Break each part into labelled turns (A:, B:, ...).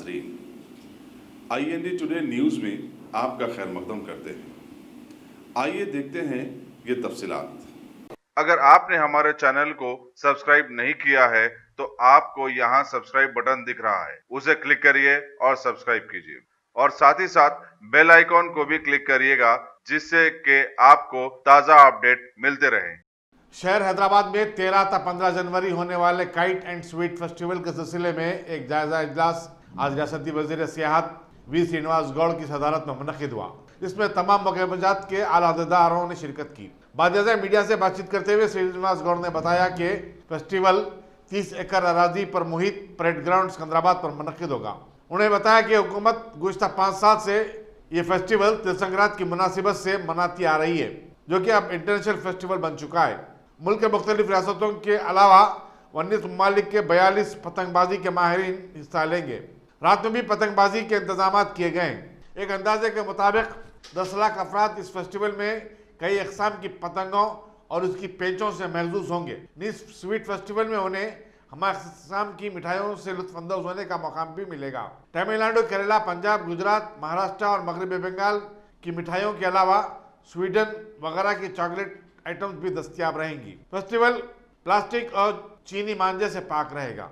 A: नाजरीन, IND today news में आपका खैर मकदम करते हैं। आइए देखते हैं ये तफसीलात। अगर आपने हमारे चैनल को सब्सक्राइब नहीं किया है तो आपको यहाँ सब्सक्राइब बटन दिख रहा है, उसे क्लिक करिए और सब्सक्राइब कीजिए और साथ ही साथ बेल आइकॉन को भी क्लिक करिएगा, जिससे कि आपको ताज़ा अपडेट मिलते रहें।
B: शहर हैदराबाद में 13 था 15 जनवरी होने वाले काइट एंड स्वीट फेस्टिवल के सिलसिले में एक जायजा इजलास आज रियासती वजीर सियाहत वी श्रीनिवास गौड़ की सदारत में मुनक़िद हुआ। इसमें तमाम मकामात के आला अहदेदारों ने शिरकत की। बाद मीडिया से बातचीत करते हुए श्रीनिवास गौड़ ने बताया कि फेस्टिवल 30 एकड़ अराजी पर मुहित परेड ग्राउंड सिकंदराबाद पर मुनक़िद होगा। उन्होंने बताया कि हुकूमत गुज़श्ता 5 साल से ये फेस्टिवल तिलसंक्रांत की मुनासिबत से मनाती आ रही है, जो कि अब इंटरनेशनल फेस्टिवल बन चुका है। मुल्क के मुख्तलिफ रियासतों के अलावा 19 ममालिक के 42 पतंगबाजी के माहिरीन हिस्सा लेंगे। रात में भी पतंगबाजी के इंतजाम किए गए हैं। एक अंदाजे के मुताबिक 10 लाख अफराद इस फेस्टिवल में कई अकसाम की पतंगों और उसकी पेंचों से महसूस होंगे। इस स्वीट फेस्टिवल में उन्हें हमारे अकसाम की मिठाइयों से लुत्फानंदोज होने का मौका भी मिलेगा। तमिलनाडु, केरला, पंजाब, गुजरात, महाराष्ट्र और मगरबी बंगाल की मिठाइयों के अलावा स्वीडन वगैरह की चॉकलेट आइटम्स भी दस्तयाब रहेंगी। फेस्टिवल प्लास्टिक और चीनी मांझे से पाक रहेगा।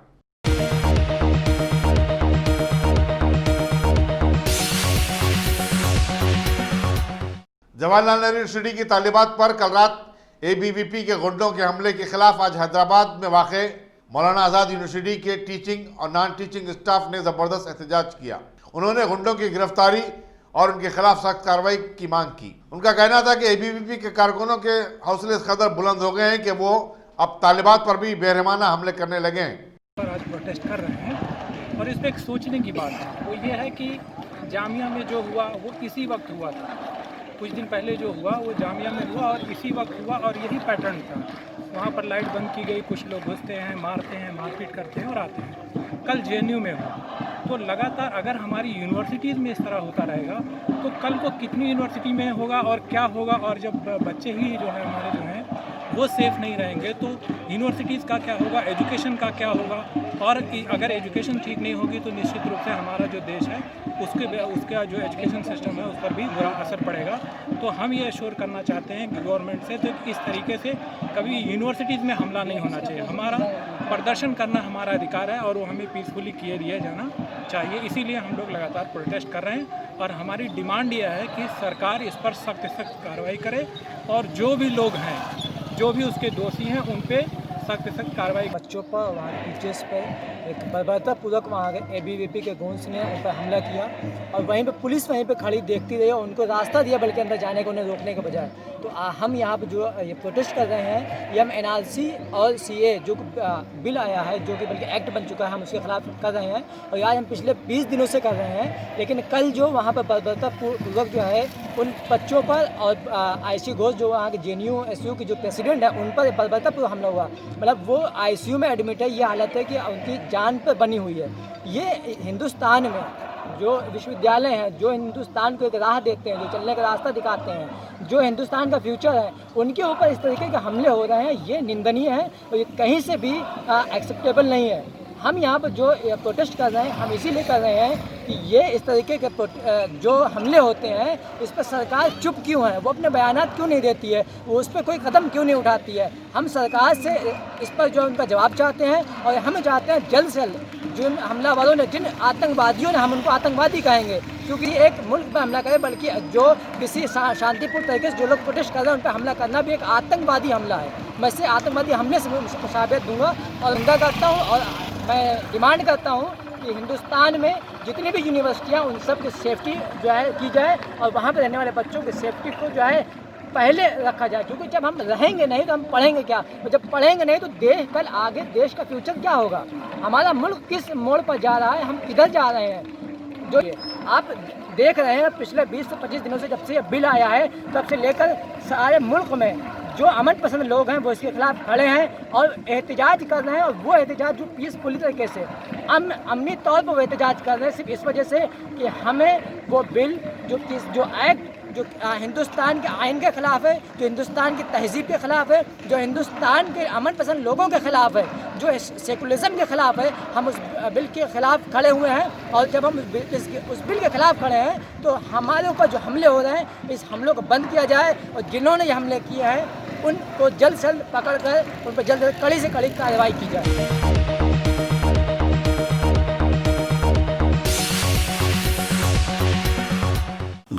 B: जवाहरलाल नेहरू यूनिवर्सिटी की तालिबात पर कल रात ABVP के गुंडों के हमले के खिलाफ आज हैदराबाद में वाक़े मौलाना आज़ाद यूनिवर्सिटी के टीचिंग और नॉन टीचिंग स्टाफ ने ज़बरदस्त एहतजाज किया। उन्होंने गुंडों की गिरफ्तारी और उनके खिलाफ सख्त कार्रवाई की मांग की। उनका कहना था कि ABVP के कारकुनों के हौसले इस कदर बुलंद हो गए हैं कि वो अब तालिबात पर भी बेरहमाना हमले करने लगे हैं।
C: आज प्रोटेस्ट कर रहे हैं और इस पर एक सोचने की बात है, वो ये है कि जामिया में जो हुआ वो इसी वक्त हुआ था। कुछ दिन पहले जो हुआ वो जामिया में हुआ और इसी वक्त हुआ और यही पैटर्न था। वहाँ पर लाइट बंद की गई, कुछ लोग घुसते हैं, मारते हैं, मारपीट करते हैं और आते हैं। कल JNU में हुआ। तो लगातार अगर हमारी यूनिवर्सिटीज़ में इस तरह होता रहेगा तो कल को कितनी यूनिवर्सिटी में होगा और क्या होगा। और जब बच्चे ही जो है हमारे जो हैं वो सेफ़ नहीं रहेंगे तो यूनिवर्सिटीज़ का क्या होगा, एजुकेशन का क्या होगा। और अगर एजुकेशन ठीक नहीं होगी तो निश्चित रूप से हमारा जो देश है उसका जो एजुकेशन सिस्टम है उस पर भी बुरा असर पड़ेगा। तो हम ये एश्योर करना चाहते हैं कि गवर्नमेंट से तो इस तरीके से कभी यूनिवर्सिटीज़ में हमला नहीं होना चाहिए। हमारा प्रदर्शन करना हमारा अधिकार है और वो हमें पीसफुली किए दिया जाना चाहिए। इसीलिए हम लोग लगातार प्रोटेस्ट कर रहे हैं और हमारी डिमांड यह है कि सरकार इस पर सख्त कार्रवाई करे और जो भी लोग हैं, जो भी उसके दोषी हैं, उन पे सख्त कार्रवाई।
D: बच्चों पर, वहाँ टीचर्स पर एक बर्बरतापूर्वक वहाँ के ABVP के गुंड्स ने उन पर हमला किया और वहीं पे पुलिस वहीं पे खड़ी देखती रही और उनको रास्ता दिया बल्कि अंदर जाने को, उन्हें रोकने के बजाय। तो हम यहाँ पे जो ये प्रोटेस्ट कर रहे हैं, ये हम NRC और CA जो बिल आया है, जो कि बल्कि एक्ट बन चुका है, हम उसके खिलाफ कर रहे हैं और आज हम पिछले 20 दिनों से कर रहे हैं। लेकिन कल जो वहाँ पर बर्बरतापूर्वक जो है उन बच्चों पर और IC घोष जो वहाँ के JNU SU के जो प्रेसिडेंट है उन पर बर्बरतापूर्वक हमला हुआ। मतलब वो ICU में एडमिट है, ये हालत है कि उनकी जान पर बनी हुई है। ये हिंदुस्तान में जो विश्वविद्यालय हैं, जो हिंदुस्तान को एक राह देते हैं, जो चलने का रास्ता दिखाते हैं, जो हिंदुस्तान का फ्यूचर है, उनके ऊपर इस तरीके के हमले हो रहे हैं, ये निंदनीय है और ये कहीं से भी एक्सेप्टेबल नहीं है। हम यहाँ पर जो प्रोटेस्ट कर रहे हैं, हम इसीलिए कर रहे हैं कि ये इस तरीके के जो हमले होते हैं इस पर सरकार चुप क्यों है, वो अपने बयानात क्यों नहीं देती है, वो उस पर कोई कदम क्यों नहीं उठाती है। हम सरकार से इस पर जो उनका जवाब चाहते हैं और हम चाहते हैं जल्द से जल्द जिन हमलावरों ने, जिन आतंकवादियों ने, हम उनको आतंकवादी कहेंगे क्योंकि एक मुल्क पर हमला करे, बल्कि जो किसी शांतिपूर्ण तरीके से जो लोग प्रोटेस्ट कर रहे हैं उन पर हमला करना भी एक आतंकवादी हमला है। मैं इसे आतंकवादी हमले से मुशाबियत दूँगा और निंदा करता हूँ और मैं डिमांड करता हूँ कि हिंदुस्तान में जितनी भी यूनिवर्सिटियाँ उन सब की सेफ्टी जो है की जाए और वहाँ पर रहने वाले बच्चों की सेफ्टी को जो है पहले रखा जाए। क्योंकि जब हम रहेंगे नहीं तो हम पढ़ेंगे क्या, जब पढ़ेंगे नहीं तो देश कल आगे देश का फ्यूचर क्या होगा, हमारा मुल्क किस मोड़ पर जा रहा है, हम किधर जा रहे हैं। जो आप देख रहे हैं पिछले 20 से 25 दिनों से जब से ये बिल आया है तब से लेकर सारे मुल्क में जो अमन पसंद लोग हैं वो इसके खिलाफ खड़े हैं और एहतजाज कर रहे हैं। और वो एहतजाज जो पीसफुली तरीके से अमनी तौर पर वो एहतजाज कर रहे हैं सिर्फ इस वजह से कि हमें वो बिल जो एक्ट जो हिंदुस्तान के आइन के ख़िलाफ़ है, जो हिंदुस्तान की तहज़ीब के ख़िलाफ़ है, जो हिंदुस्तान के अमन पसंद लोगों के ख़िलाफ़ है, जो सेकुलरिज्म के खिलाफ है, हम उस बिल के खिलाफ खड़े हुए हैं। और जब हम उस बिल के खिलाफ खड़े हैं तो हमारे ऊपर जो हमले हो रहे हैं, इस हमलों को बंद किया जाए और जिन्होंने ये हमले किए हैं उनको जल्द से जल्द पकड़ कर उन पर जल्द कड़ी से कड़ी कार्रवाई की जाए।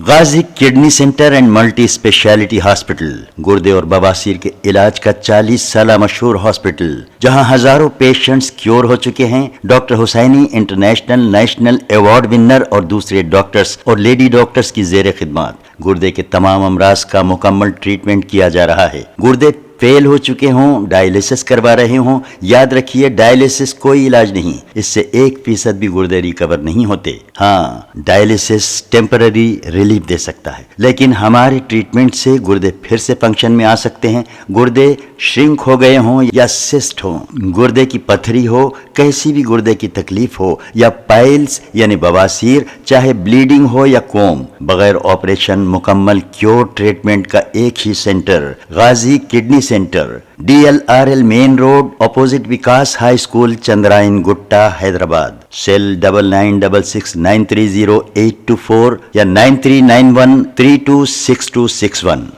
E: Ghazi kidney centre and multi speciality hospital, गुर्दे और बवासीर के इलाज का 40 साल मशहूर हॉस्पिटल, जहां हजारों पेशेंट्स क्योर हो चुके हैं। Doctor Hussaini international national award winner और दूसरे डॉक्टर्स और लेडी डॉक्टर्स की जेर खिदमत गुर्दे के तमाम अमराज का मुकम्मल ट्रीटमेंट किया जा रहा है। गुर्दे फेल हो चुके हों, डायलिसिस करवा रहे हों, याद रखिए डायलिसिस कोई इलाज नहीं, इससे 1% भी गुर्दे रिकवर नहीं होते। हाँ, डायलिसिस टेम्पररी रिलीफ दे सकता है, लेकिन हमारे ट्रीटमेंट से गुर्दे फिर से फंक्शन में आ सकते हैं। गुर्दे श्रिंक हो गए हों या सिस्ट हो, गुर्दे की पथरी हो, कैसी भी गुर्दे की तकलीफ हो या पाइल्स यानी बवासीर, चाहे ब्लीडिंग हो या कोम, बगैर ऑपरेशन मुकम्मल क्योर ट्रीटमेंट का एक ही centre, Ghazi kidney centre, DLRL main road, opposite Vikas high school, Chandrayan Gutta, Hyderabad. Cell 9966930824 या 9391326261।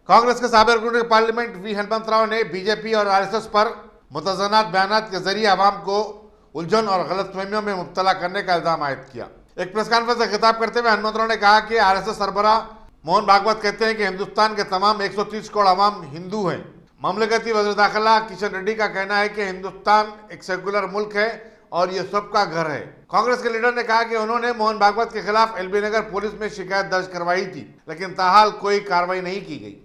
B: कांग्रेस के साबिर पार्लियामेंट वी हनुमंत राव ने बीजेपी और आरएसएस पर मुतज़न्नात बयानात के जरिए आवाम को उलझन और गलतफहमियों में मुब्तला करने का इल्जाम आयद किया। एक प्रेस कॉन्फ्रेंस से खिताब करते हुए हनुमंत राव ने कहा कि आरएसएस सरबराह मोहन भागवत कहते हैं कि हिंदुस्तान के तमाम 130 करोड़ अवाम हिंदू हैं। ममलकती वज़ीर दाखिला किशन रेड्डी का कहना है कि हिंदुस्तान एक सेकुलर मुल्क है और ये सबका घर है। कांग्रेस के लीडर ने कहा कि उन्होंने मोहन भागवत के खिलाफ एलबी नगर पुलिस में शिकायत दर्ज करवाई थी, लेकिन ताहाल कोई कार्रवाई नहीं की गई।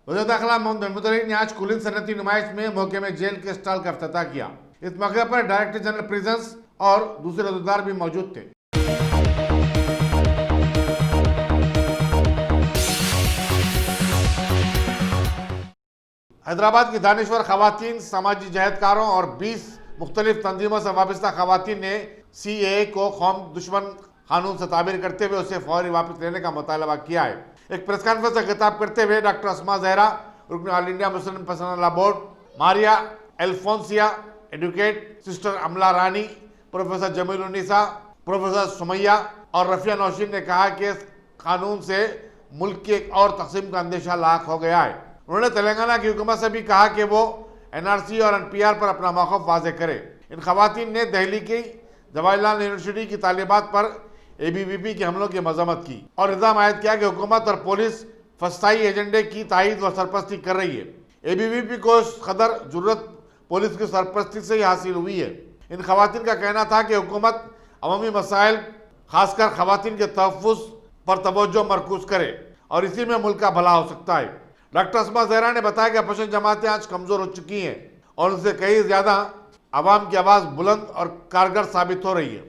B: वज़ीर दाखिला मोहम्मद मुतहरी ने आज कुलीन सनती नुमाइश में मौके में जेल के स्टॉल का इफ्तिताह किया। इस मौके पर डायरेक्टर जनरल प्रिजन्स और दूसरे अहदेदार भी मौजूद थे। हैदराबाद की दानिश्वर खवातीन, समाजी जहदकारों और 20 मुख्तलिफ तंजीमों से वाबस्ता खवातीन ने CAA को कौम दुश्मन कानून से ताबीर करते हुए उसे फौरी वापस लेने का मुतालबा किया है। एक प्रेस कॉन्फ्रेंस से खिताब करते हुए डॉक्टर अस्मा जहरा, रुकन All India Muslim Personal Law Board, Maria Alphonsia, advocate sister Amala Rani, professor Jamilunnisa, professor Sumaiya और रफिया नौशीन ने कहा कि इस कानून से मुल्क की एक और तकसीम का अंदेशा लाख हो गया है। उन्होंने तेलंगाना की हुकूमत से भी कहा कि वो NRC और NPR पर अपना मौक़िफ़ वाज़ेह करे। इन खवातीन ने दिल्ली की जवाहरलाल यूनिवर्सिटी की तालिबात पर ABVP के हमलों की मजम्मत की और इल्ज़ाम आयद किया कि हुकूमत और पुलिस फसाई एजेंडे की तायीद व सरपरस्ती कर रही है। ABVP को इस कदर जुर्रत पुलिस की सरपरस्ती से ही हासिल हुई है। इन खवातीन का कहना था कि हुकूमत अवामी मसाइल खासकर खवातीन के तहफ़्फ़ुज़ पर तवज्जो मरकूज़ करे और इसी में मुल्क का भला हो सकता है। डॉक्टर अस्मा जहरा ने बताया कि अपोजिशन जमातें आज कमज़ोर हो चुकी हैं और उनसे कहीं ज़्यादा आवाम की आवाज़ बुलंद और कारगर साबित हो रही है।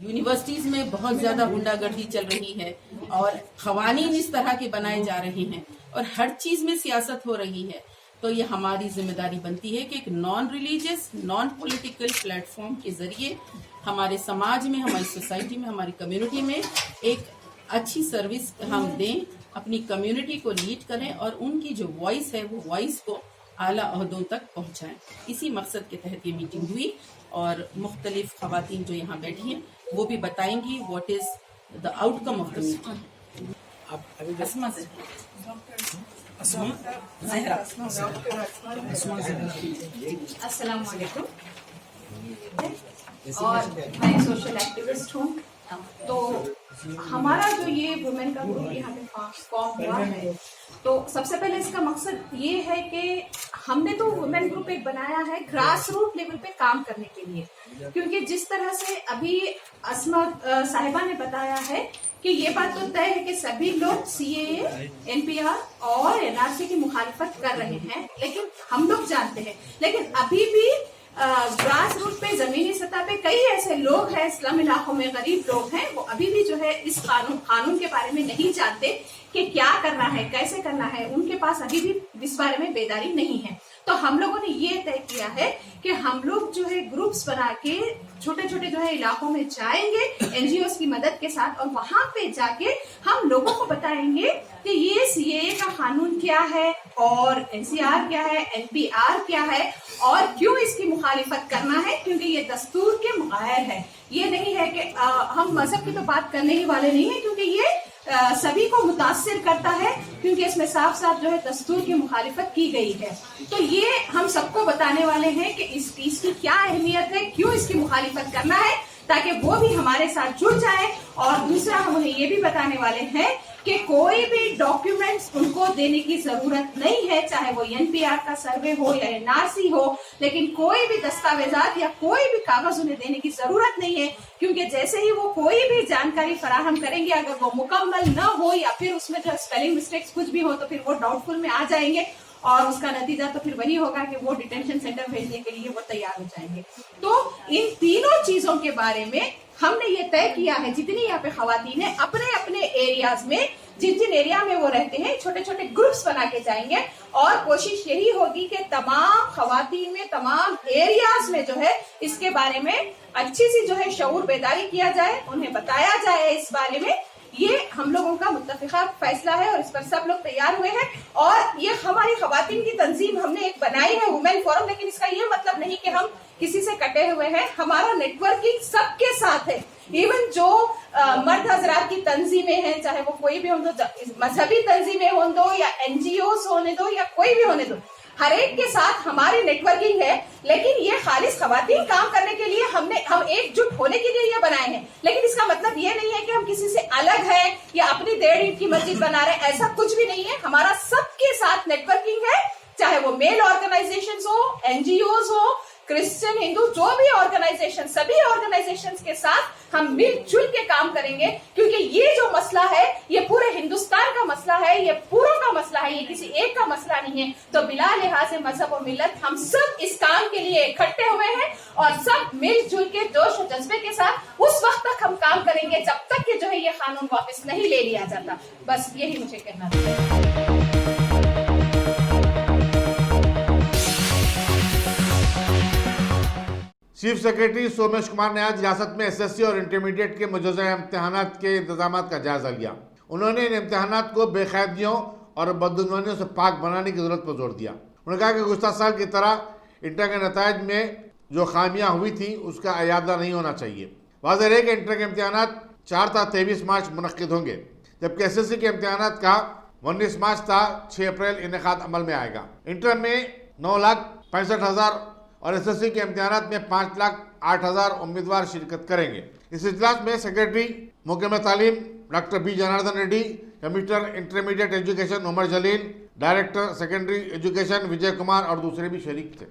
F: यूनिवर्सिटीज में बहुत ज्यादा गुंडागर्दी चल रही है और खवानीन इस तरह के बनाए जा रहे हैं और हर चीज में सियासत हो रही है। तो ये हमारी जिम्मेदारी बनती है कि एक non religious, non political platform के जरिए हमारे समाज में, हमारी सोसाइटी में, हमारी कम्युनिटी में एक अच्छी सर्विस हम दें, अपनी कम्युनिटी को लीड करें और उनकी जो वॉइस है वो वॉइस को आला ओहदों तक पहुंचाएं। इसी मकसद के तहत ये मीटिंग हुई और मुख्तलिफ खवातीन जो यहाँ बैठी हैं वो भी बताएंगी what is the outcome of the meeting. Asma Zahra.
G: अस्सलाम वालेकुम। और मैं सोशल एक्टिविस्ट हूँ। तो हमारा जो ये वुमेन का ग्रुप यहाँ पे फॉर्म हुआ है, तो सबसे पहले इसका मकसद ये है कि हमने तो वुमेन ग्रुप एक बनाया है ग्रास रूट लेवल पे काम करने के लिए, क्योंकि जिस तरह से अभी अस्मा साहिबा ने बताया है कि ये बात तो तय है कि सभी लोग CAA, NPR और NRC की मुखालिफत कर रहे हैं, लेकिन हम लोग जानते हैं, लेकिन अभी भी ग्रास रूट पे, जमीनी सतह पे कई ऐसे लोग हैं, स्लम इलाकों में गरीब लोग हैं, वो अभी भी जो है इस कानून के बारे में नहीं जानते कि क्या करना है, कैसे करना है। उनके पास अभी भी इस बारे में बेदारी नहीं है। तो हम लोगों ने ये तय किया है कि हम लोग जो है ग्रुप्स बना के छोटे छोटे जो है इलाकों में जाएंगे एनजीओ की मदद के साथ, और वहां पे जाके हम लोगों को बताएंगे कि ये सीएए का कानून क्या है और एनसीआर क्या है, एनपीआर क्या है और क्यों इसकी मुखालिफत करना है, क्योंकि ये दस्तूर के मुग़ायर है। ये नहीं है कि हम मजहब की तो बात करने ही वाले नहीं है, क्योंकि ये सभी को मुतासिर करता है, क्योंकि इसमें साफ साफ जो है दस्तूर की मुखालिफत की गई है। तो ये हम सबको बताने वाले हैं कि इसकी क्या अहमियत है, क्यों इसकी मुखालिफत करना है, ताकि वो भी हमारे साथ जुड़ जाए। और दूसरा हम उन्हें ये भी बताने वाले हैं कि कोई भी डॉक्यूमेंट्स उनको देने की जरूरत नहीं है, चाहे वो एनपीआर का सर्वे हो या एनआरसी हो, लेकिन कोई भी दस्तावेजात या कोई भी कागज उन्हें देने की जरूरत नहीं है, क्योंकि जैसे ही वो कोई भी जानकारी फराहम करेंगे, अगर वो मुकम्मल न हो या फिर उसमें जो स्पेलिंग मिस्टेक्स कुछ भी हो तो फिर वो डाउटफुल में आ जाएंगे और उसका नतीजा तो फिर वही होगा कि वो डिटेंशन सेंटर भेजने के लिए वो तैयार हो जाएंगे। तो इन तीनों चीजों के बारे में हमने ये तय किया है, जितनी यहाँ पे खवातीन है अपने अपने एरियाज में, जिन जिन एरिया में वो रहते हैं, छोटे छोटे ग्रुप्स बना के जाएंगे और कोशिश यही होगी कि तमाम खवातीन में, तमाम एरियाज में जो है इसके बारे में अच्छी सी जो है शऊर बेदारी किया जाए, उन्हें बताया जाए इस बारे में। ये हम लोगों का मुत्तफिका फैसला है और इस पर सब लोग तैयार हुए हैं। और ये हमारी खवातीन की तंजीम हमने एक बनाई है, वुमेन फोरम, लेकिन इसका ये मतलब नहीं कि हम किसी से कटे हुए हैं। हमारा नेटवर्किंग सबके साथ है। इवन जो मर्द हजरात की तंजीमें हैं, चाहे वो कोई भी हो दो, मजहबी तंजीमें हो दो या एनजीओ होने दो या कोई भी होने दो, हर एक के साथ हमारी नेटवर्किंग है। लेकिन ये खालिस खवातीन काम करने के लिए हम एकजुट होने के लिए ये बनाए हैं। लेकिन इसका मतलब ये नहीं है कि हम किसी से अलग हैं या अपनी 1.5 ईंट की मस्जिद बना रहे हैं, ऐसा कुछ भी नहीं है। हमारा सबके साथ नेटवर्किंग है, चाहे वो मेल ऑर्गेनाइजेशंस हो, एनजीओज हो, क्रिश्चियन, हिंदू, जो भी ऑर्गेनाइजेशन, सभी ऑर्गेनाइजेशंस के साथ हम मिलजुल के काम करेंगे, क्योंकि ये जो मसला है ये पूरे हिंदुस्तान का मसला है, ये पूरों का मसला है, ये किसी एक का मसला नहीं है। तो बिला लिहाज मजहब और मिल्लत हम सब इस काम के लिए इकट्ठे हुए हैं और सब मिलजुल के जोश और जज्बे के साथ उस वक्त तक हम काम करेंगे जब तक कि जो है ये कानून वापस नहीं ले लिया जाता। बस यही मुझे कहना था।
B: चीफ सेक्रेटरी सोमेश कुमार ने आज रियासत में एसएससी और इंटरमीडिएट के मौजूदा इम्तहानात के इंतजाम का जायजा लिया। उन्होंने इन इम्तहानात को बेकायदगियों और बदगुमानियों से पाक बनाने की जरूरत पर जोर दिया। उन्होंने कहा कि गुज़श्ता साल की तरह इंटर के नतायज में जो खामियां हुई थी उसका अयादा नहीं होना चाहिए। वाज़ेह है कि इंटर के इम्तहानात 4 था 23 मार्च मुनक्किद होंगे, जबकि एसएससी के इम्तहानात का 19 मार्च था 6 अप्रैल इनेकाद अमल में आएगा। इंटर में 9,65,000 और एसएससी के इम्तिहानात में 5,08,000 उम्मीदवार शिरकत करेंगे। इस इजलास में सेक्रेटरी मुहकमा तालीम doctor B Janardhan Reddy, commissioner intermediate education Umar Jaleel, director secondary education Vijay Kumar और दूसरे भी शरीक थे।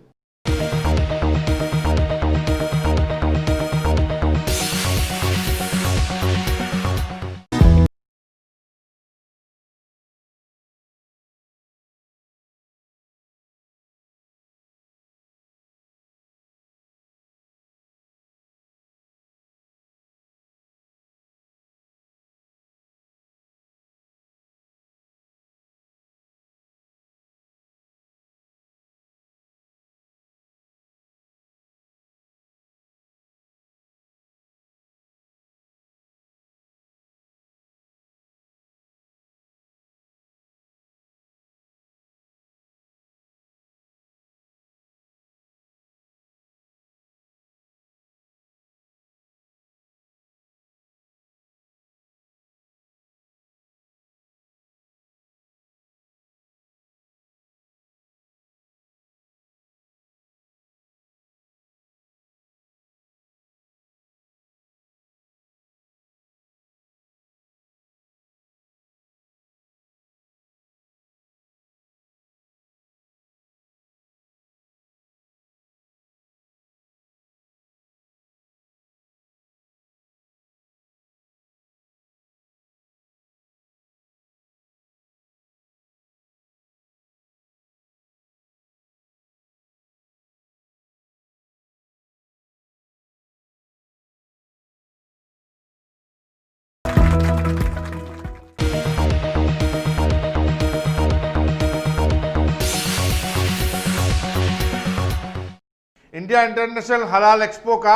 B: इंडिया इंटरनेशनल हलाल एक्सपो का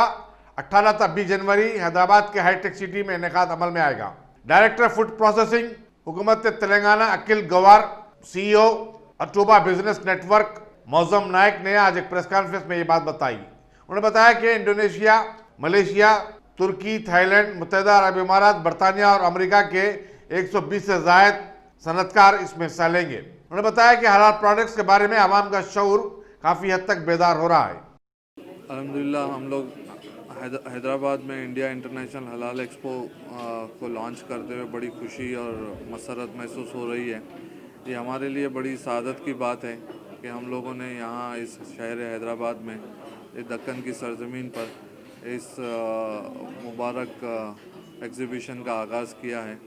B: 18 से 20 जनवरी हैदराबाद के हाईटेक सिटी में इनेकाद अमल में आएगा। डायरेक्टर फूड प्रोसेसिंग हुकूमत तेलंगाना अकिल गवार, CEO अटूबा बिजनेस नेटवर्क मौजम नायक ने आज एक प्रेस कॉन्फ्रेंस में ये बात बताई। उन्होंने बताया कि इंडोनेशिया, मलेशिया, तुर्की, थाईलैंड, मुत्तहिदा अरब इमारात, बरतानिया और अमेरिका के 120 से ज़ायद सनतकार इसमें हिस्सा लेंगे। उन्होंने बताया कि हलाल प्रोडक्ट्स के बारे में आवाम का शऊर काफ़ी हद तक बेदार हो रहा है।
H: अल्हम्दुलिल्लाह हम लोग हैदराबाद में इंडिया इंटरनेशनल हलाल एक्सपो को लॉन्च करते हुए बड़ी खुशी और मसरत महसूस हो रही है। ये हमारे लिए बड़ी सादत की बात है कि हम लोगों ने यहाँ इस शहर हैदराबाद में इस दक्कन की सरजमीन पर इस मुबारक एग्ज़िबिशन का आगाज़ किया है।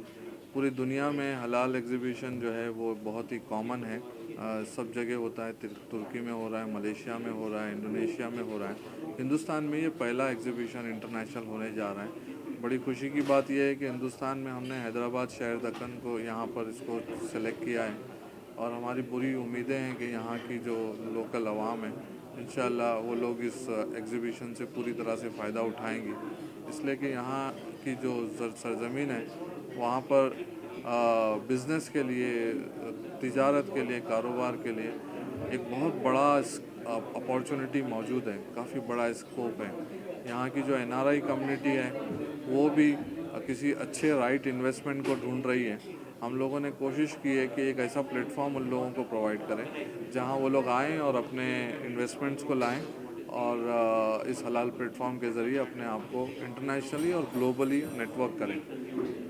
H: पूरी दुनिया में हलाल एग्ज़िबिशन जो है वो बहुत ही कॉमन है, सब जगह होता है। तुर्की में हो रहा है, मलेशिया में हो रहा है, इंडोनेशिया में हो रहा है। हिंदुस्तान में ये पहला एग्ज़िबिशन इंटरनेशनल होने जा रहा है। बड़ी खुशी की बात यह है कि हिंदुस्तान में हमने हैदराबाद शहर दक्कन को यहाँ पर इसको सेलेक्ट किया है और हमारी पूरी उम्मीदें हैं कि यहाँ की जो लोकल आवाम है इंशाअल्लाह वो लोग इस एग्ज़िबिशन से पूरी तरह से फ़ायदा उठाएंगे, इसलिए कि यहाँ की जो सरज़मीन है वहाँ पर बिज़नेस के लिए, तिजारत के लिए, कारोबार के लिए एक बहुत बड़ा अपॉर्चुनिटी मौजूद है, काफ़ी बड़ा स्कोप है। यहाँ की जो NRI कम्युनिटी है वो भी किसी अच्छे राइट इन्वेस्टमेंट को ढूंढ रही है। हम लोगों ने कोशिश की है कि एक ऐसा प्लेटफॉर्म उन लोगों को प्रोवाइड करें जहाँ वो लोग आएँ और अपने इन्वेस्टमेंट्स को लाएं और इस हलाल प्लेटफॉर्म के ज़रिए अपने आप को इंटरनेशनली और ग्लोबली नेटवर्क करें।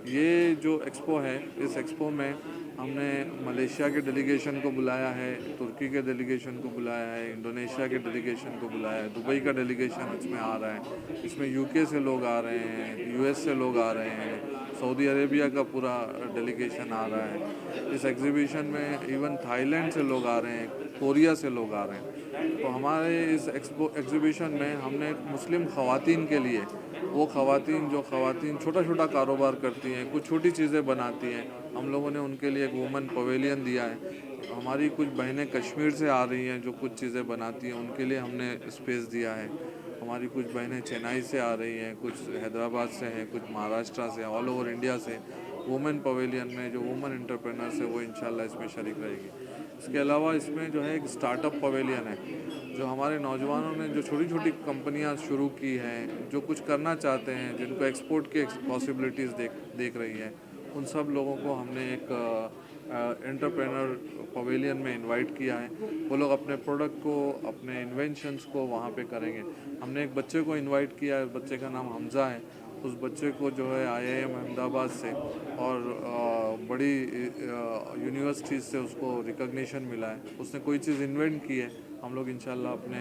H: ये जो एक्सपो है, इस एक्सपो में हमने मलेशिया के डेलीगेशन को बुलाया है, तुर्की के डेलीगेशन को बुलाया है, इंडोनेशिया के डेलीगेशन को बुलाया है, दुबई का डेलीगेशन इसमें आ रहा है, इसमें UK से लोग आ रहे हैं, US से लोग आ रहे हैं, सऊदी अरेबिया का पूरा डेलीगेशन आ रहा है। इस एग्ज़िबिशन में इवन थाईलैंड से लोग आ रहे हैं, कोरिया से लोग आ रहे हैं। तो हमारे इस एग्ज़िबिशन में हमने मुस्लिम ख़वातीन के लिए, वो ख़वातीन जो छोटा छोटा कारोबार करती हैं, कुछ छोटी चीज़ें बनाती हैं, हम लोगों ने उनके लिए एक वुमेन पवेलियन दिया है। हमारी कुछ बहनें कश्मीर से आ रही हैं जो कुछ चीज़ें बनाती हैं, उनके लिए हमने स्पेस दिया है। हमारी कुछ बहनें चेन्नई से आ रही हैं, कुछ हैदराबाद से हैं, कुछ महाराष्ट्र से, ऑल ओवर इंडिया से। वुमेन पवेलियन में जो वुमेन एंटरप्रेनर्स है वो इंशाल्लाह इसमें शरीक रहेगी। इसके अलावा इसमें जो है एक स्टार्टअप पवेलियन है, जो हमारे नौजवानों ने जो छोटी छोटी कंपनियां शुरू की हैं, जो कुछ करना चाहते हैं, जिनको एक्सपोर्ट की पॉसिबिलिटीज़ देख रही हैं, उन सब लोगों को हमने एक एंटरप्रेनर पवेलियन में इनवाइट किया है। वो लोग अपने प्रोडक्ट को, अपने इन्वेंशंस को वहाँ पे करेंगे। हमने एक बच्चे को इनवाइट किया है, बच्चे का नाम हमज़ा है। उस बच्चे को जो है IIM अहमदाबाद से और बड़ी यूनिवर्सिटीज़ से उसको रिकग्निशन मिला है। उसने कोई चीज़ इन्वेंट की है, हम लोग इंशाल्लाह अपने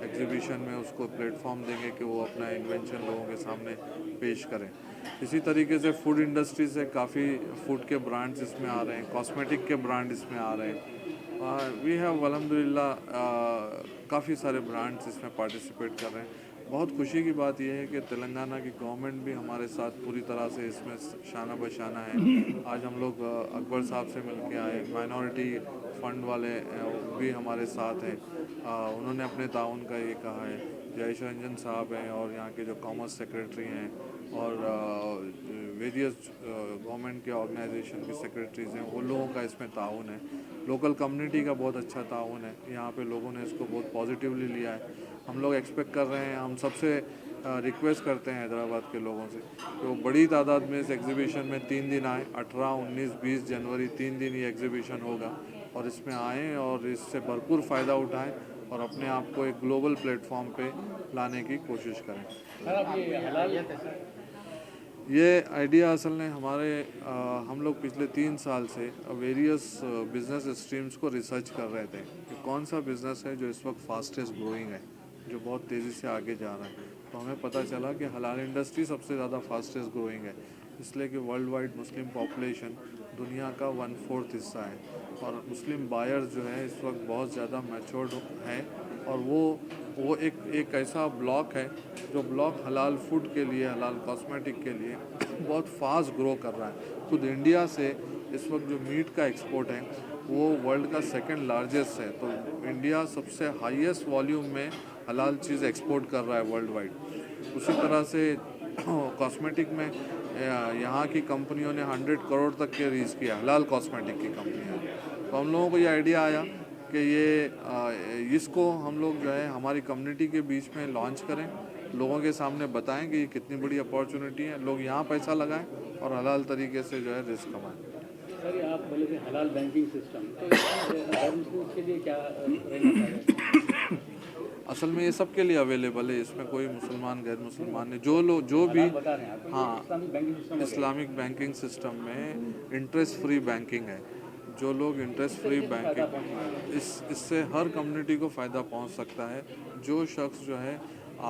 H: एग्ज़िबिशन में उसको प्लेटफॉर्म देंगे कि वो अपना इन्वेंशन लोगों के सामने पेश करें। इसी तरीके से फूड इंडस्ट्री से काफ़ी फूड के ब्रांड्स इसमें आ रहे हैं, कॉस्मेटिक के ब्रांड इसमें आ रहे हैं। वी हैव अल्हम्दुलिल्लाह काफ़ी सारे ब्रांड्स इसमें पार्टिसिपेट कर रहे हैं। बहुत खुशी की बात यह है कि तेलंगाना की गवर्नमेंट भी हमारे साथ पूरी तरह से इसमें शाना बशाना है। आज हम लोग अकबर साहब से मिल के आए, माइनॉरिटी फ़ंड वाले भी हमारे साथ हैं। उन्होंने अपने ताउन का ये कहा है। जयेश रंजन साहब हैं और यहाँ के जो कॉमर्स सेक्रेटरी हैं और वेरियस गवर्नमेंट के ऑर्गेनाइजेशन के सेक्रेटरीज़ हैं, वो लोगों का इसमें ताउन है। लोकल कम्युनिटी का बहुत अच्छा ताउन है। यहाँ पे लोगों ने इसको बहुत पॉजिटिवली लिया है। हम लोग एक्सपेक्ट कर रहे हैं, हम सबसे रिक्वेस्ट करते हैं हैदराबाद के लोगों से कि वो बड़ी तादाद में इस एग्ज़िबिशन में 3 दिन आएँ। 18, 19, 20 जनवरी 3 दिन ये एग्ज़िबिशन होगा और इसमें आएँ और इससे भरपूर फ़ायदा उठाएँ और अपने आप को एक ग्लोबल प्लेटफॉर्म पे लाने की कोशिश करें। ये आइडिया असल में हम लोग पिछले 3 साल से वेरियस बिज़नेस स्ट्रीम्स को रिसर्च कर रहे थे कि कौन सा बिज़नेस है जो इस वक्त फास्टेस्ट ग्रोइंग है, जो बहुत तेज़ी से आगे जा रहा है। तो हमें पता चला कि हलाल इंडस्ट्री सबसे ज़्यादा फास्टेस्ट ग्रोइंग है, इसलिए कि वर्ल्ड वाइड मुस्लिम पॉपुलेशन दुनिया का 1/4 हिस्सा है और मुस्लिम बायर्स जो है इस वक्त बहुत ज़्यादा मैच्योर्ड हैं और वो एक ऐसा ब्लॉक है जो ब्लॉक हलाल फूड के लिए, हलाल कॉस्मेटिक के लिए बहुत फास्ट ग्रो कर रहा है। खुद इंडिया से इस वक्त जो मीट का एक्सपोर्ट है वो वर्ल्ड का 2nd लार्जेस्ट है। तो इंडिया सबसे हाईएस्ट वॉल्यूम में हलाल चीज़ एक्सपोर्ट कर रहा है वर्ल्ड वाइड। उसी तरह से कॉस्मेटिक में यहाँ की कंपनियों ने 100 करोड़ तक के रीच किया, हलाल कॉस्मेटिक की कंपनियाँ। तो हम लोगों को ये आइडिया आया कि इसको हम लोग जो है हमारी कम्युनिटी के बीच में लॉन्च करें, लोगों के सामने बताएं कि ये कितनी बड़ी अपॉर्चुनिटी है, लोग यहाँ पैसा लगाएं और हलाल तरीके से जो है रिस्क कमाएं।
I: सर आप बोले थे हलाल बैंकिंग सिस्टम, तो इसके लिए क्या रहना?
H: असल में ये सब के लिए अवेलेबल है, इसमें कोई मुसलमान गैर मुसलमान नहीं, जो भी हाँ इस्लामिक बैंकिंग सिस्टम में इंटरेस्ट फ्री बैंकिंग है। जो लोग इंटरेस्ट फ्री बैंकिंग इससे हर कम्युनिटी को फ़ायदा पहुंच सकता है। जो शख्स जो है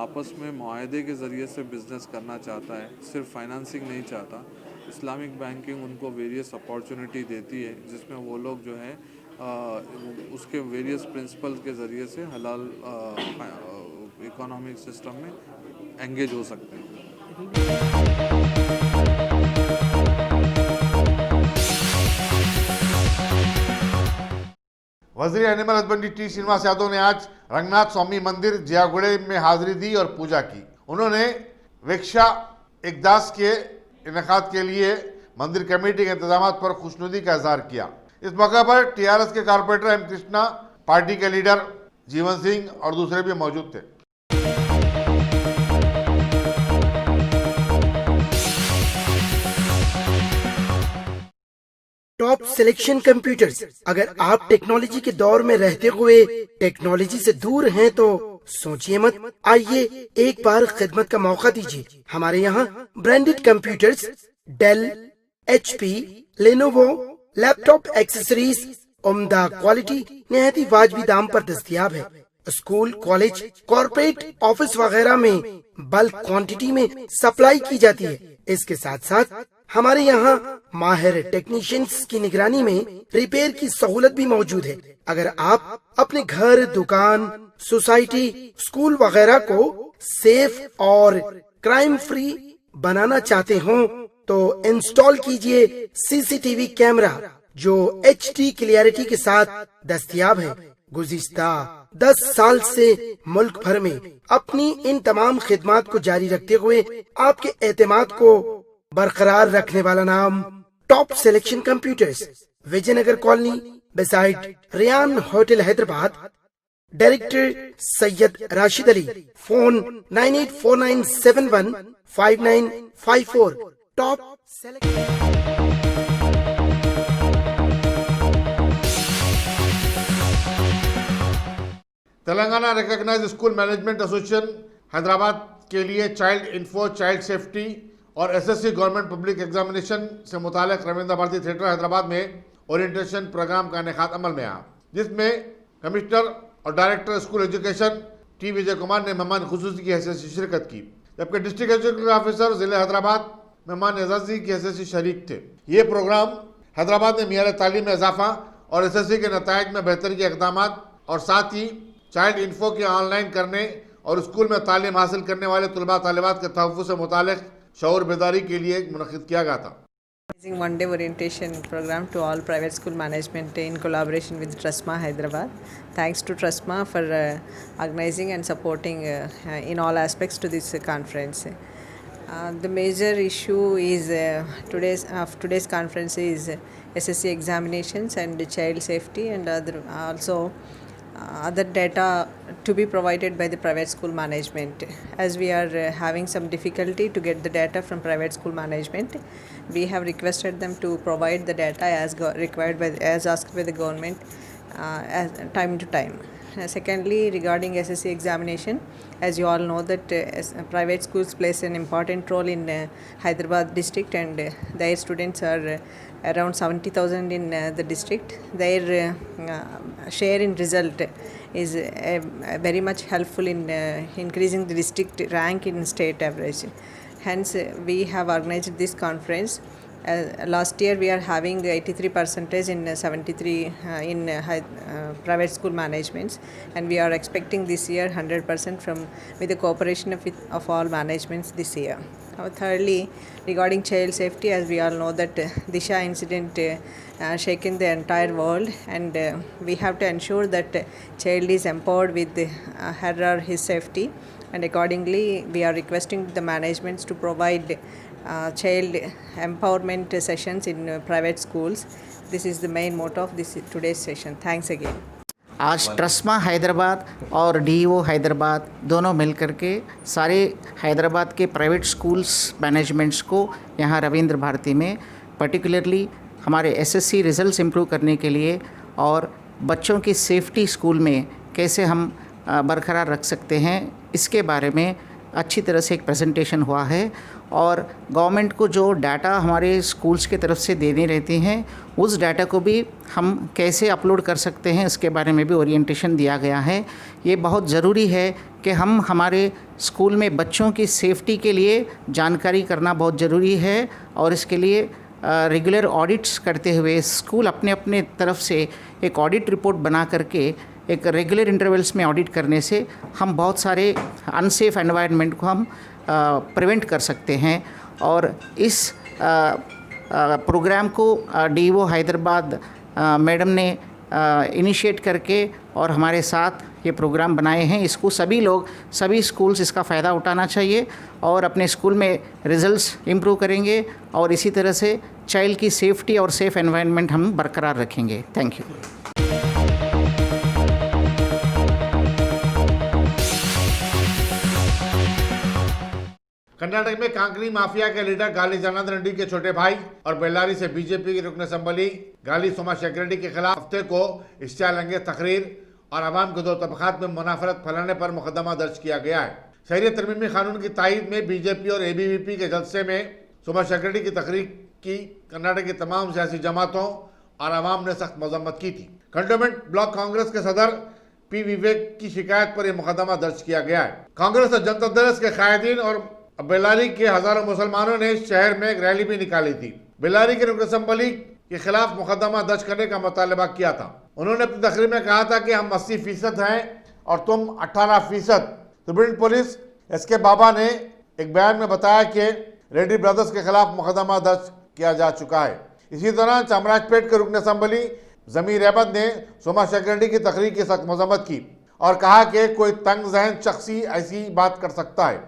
H: आपस में मुआहदे के ज़रिए से बिज़नेस करना चाहता है, सिर्फ फाइनेंसिंग नहीं चाहता, इस्लामिक बैंकिंग उनको वेरियस अपॉर्चुनिटी देती है जिसमें वो लोग जो है उसके वेरियस प्रिंसिपल्स के ज़रिए से हलाल इकोनॉमिक सिस्टम में एंगेज हो सकते हैं।
B: वजीर animal husbandry T Srinivas Yadav ने आज रंगनाथ स्वामी मंदिर जियागुड़े में हाजिरी दी और पूजा की। उन्होंने वेक्षा एकदास के इनेकाद के लिए मंदिर कमेटी के इंतजाम पर खुशनुदी का इजहार किया। इस मौके पर टीआरएस के कारपोरेटर एम कृष्णा, पार्टी के लीडर जीवन सिंह और दूसरे भी मौजूद थे।
J: Top selection computers. अगर आप टेक्नोलॉजी के दौर में रहते हुए टेक्नोलॉजी से दूर हैं तो सोचिए मत, आइए एक बार खिदमत का मौका दीजिए। हमारे यहाँ branded computers Dell, HP, Lenovo, laptop accessories उम्दा क्वालिटी निहायत ही वाजबी दाम पर दस्तयाब है। स्कूल, कॉलेज, कॉर्पोरेट, ऑफिस वगैरह में बल्क क्वांटिटी में सप्लाई की जाती है। इसके साथ साथ हमारे यहाँ माहिर टेक्नीशियंस की निगरानी में रिपेयर की सहूलत भी मौजूद है। अगर आप अपने घर, दुकान, सोसाइटी, स्कूल वगैरह को सेफ और क्राइम फ्री बनाना चाहते हो तो इंस्टॉल कीजिए CCTV कैमरा जो HD क्लियरिटी के साथ दस्तयाब है। गुज़िश्ता 10 साल से मुल्क भर में अपनी इन तमाम खिदमात को जारी रखते हुए आपके एतमाद को बरकरार रखने वाला नाम top selection computers, Vijayanagar colony beside Riyan hotel Hyderabad. Director Syed Rashid Ali. Phone 9849715954। Top
B: Telangana recognised school management association Hyderabad के लिए चाइल्ड इन्फो, चाइल्ड सेफ्टी और SSC गवर्नमेंट पब्लिक एग्जामिनेशन से मुतालिक रविंद्र भारती थिएटर हैदराबाद में ओरिएंटेशन प्रोग्राम का इनेकाद अमल में आया, जिसमें कमिश्नर और director school education T Vijay Kumar ने मेहमान खुसूसी की हैसियत से शिरकत की, जबकि डिस्ट्रिक्ट एजुकेशन ऑफिसर जिला हैदराबाद मेहमान एजाजी की हैसियत से शरीक थे। ये प्रोग्राम हैदराबाद में मियार तालीम में इजाफा और SSC के नतायज में बेहतरी के इक़दाम और साथ ही चाइल्ड इन्फो के ऑनलाइन करने और स्कूल में तालीम हासिल करने वाले तलबा तालिबात के तहफ़्फ़ुज़ से मुतालिक शऊर बेदारी के लिए मुनक़्क़िद किया गया था।
K: One-day orientation program to all private school management in collaboration with TRUSTMA Hyderabad. Thanks to TRUSTMA for organizing and supporting in all aspects to this conference. The major issue is today's conference is SSC examinations and child safety and other data to be provided by the private school management. As we are having some difficulty to get the data from private school management, we have requested them to provide the data as asked by the government time to time. Secondly, regarding SSC examination, as you all know that private schools plays an important role in Hyderabad district, and their students are around 70,000 in the district. Their share in result is very much helpful in increasing the district rank in state average. Hence, we have organized this conference. Last year we are having 83% in 73 in private school managements, and we are expecting this year 100% with the cooperation of all managements this year. Thirdly, regarding child safety, as we all know that Disha incident shaken the entire world, and we have to ensure that child is empowered with her or his safety, and accordingly we are requesting the managements to provide child empowerment sessions in private schools. This is the main motto of this today's session. Thanks again.
L: आज ट्रस्मा हैदराबाद और DEO Hyderabad दोनों मिलकर के सारे हैदराबाद के private schools managements को यहाँ रविंद्र भारती में पर्टिकुलरली हमारे एसएससी रिजल्ट्स इम्प्रूव करने के लिए और बच्चों की सेफ्टी स्कूल में कैसे हम बरकरार रख सकते हैं, इसके बारे में अच्छी तरह से एक प्रेजेंटेशन हुआ है। और गवर्नमेंट को जो डाटा हमारे स्कूल्स के तरफ से देनी रहती हैं, उस डाटा को भी हम कैसे अपलोड कर सकते हैं, इसके बारे में भी ओरिएंटेशन दिया गया है। ये बहुत ज़रूरी है कि हम हमारे स्कूल में बच्चों की सेफ्टी के लिए जानकारी करना बहुत ज़रूरी है, और इसके लिए रेगुलर ऑडिट्स करते हुए स्कूल अपने अपने तरफ से एक ऑडिट रिपोर्ट बना करके एक रेगुलर इंटरवल्स में ऑडिट करने से हम बहुत सारे अनसेफ एनवायरनमेंट को हम प्रिवेंट कर सकते हैं। और इस प्रोग्राम को डीईओ हैदराबाद मैडम ने इनिशिएट करके और हमारे साथ ये प्रोग्राम बनाए हैं। इसको सभी लोग, सभी स्कूल्स इसका फ़ायदा उठाना चाहिए और अपने स्कूल में रिजल्ट्स इम्प्रूव करेंगे, और इसी तरह से चाइल्ड की सेफ्टी और सेफ़ एनवायरनमेंट हम बरकरार रखेंगे। Thank you.
B: कर्नाटक में कांकरी माफिया के लीडर गाली जनार्दन रेड्डी के छोटे भाई और बेल्लारी से बीजेपी के रुकन असम्बली गाली सोमाशेखर रेड्डी के खिलाफ हफ्ते को इश्तिहार अंगेज तकरीर और आवाम के दो तबकात में मुनाफरत फैलाने पर मुकदमा दर्ज किया गया है। शहरी तरमीमी कानून की तायद में बीजेपी और एबीवीपी के जलसे में सोमाशेखर रेड्डी की तकरीर की कर्नाटक की तमाम सियासी जमातों और आवाम ने सख्त मजम्मत की थी। कंटोनमेंट ब्लॉक कांग्रेस के सदर पी विवेक की शिकायत पर यह मुकदमा दर्ज किया गया है। कांग्रेस और जनता दल के कायदीन और बेल्लारी के हजारों मुसलमानों ने शहर में एक रैली भी निकाली थी। बेल्लारी के रुकन असम्बली के खिलाफ मुकदमा दर्ज करने का मुतालबा किया था। उन्होंने अपनी तकरीर में कहा था कि हम 80% हैं और तुम 18%। सुप्रीम पुलिस एसके बाबा ने एक बयान में बताया कि रेड्डी ब्रदर्स के खिलाफ मुकदमा दर्ज किया जा चुका है। इसी दौरान चामराजपेट के रुकन असम्बली जमीर अहमद ने सोमाशेखर रेड्डी की तकरीर की सख्त मजम्मत की और कहा कि कोई तंग जहन शख्सी ऐसी बात कर सकता है।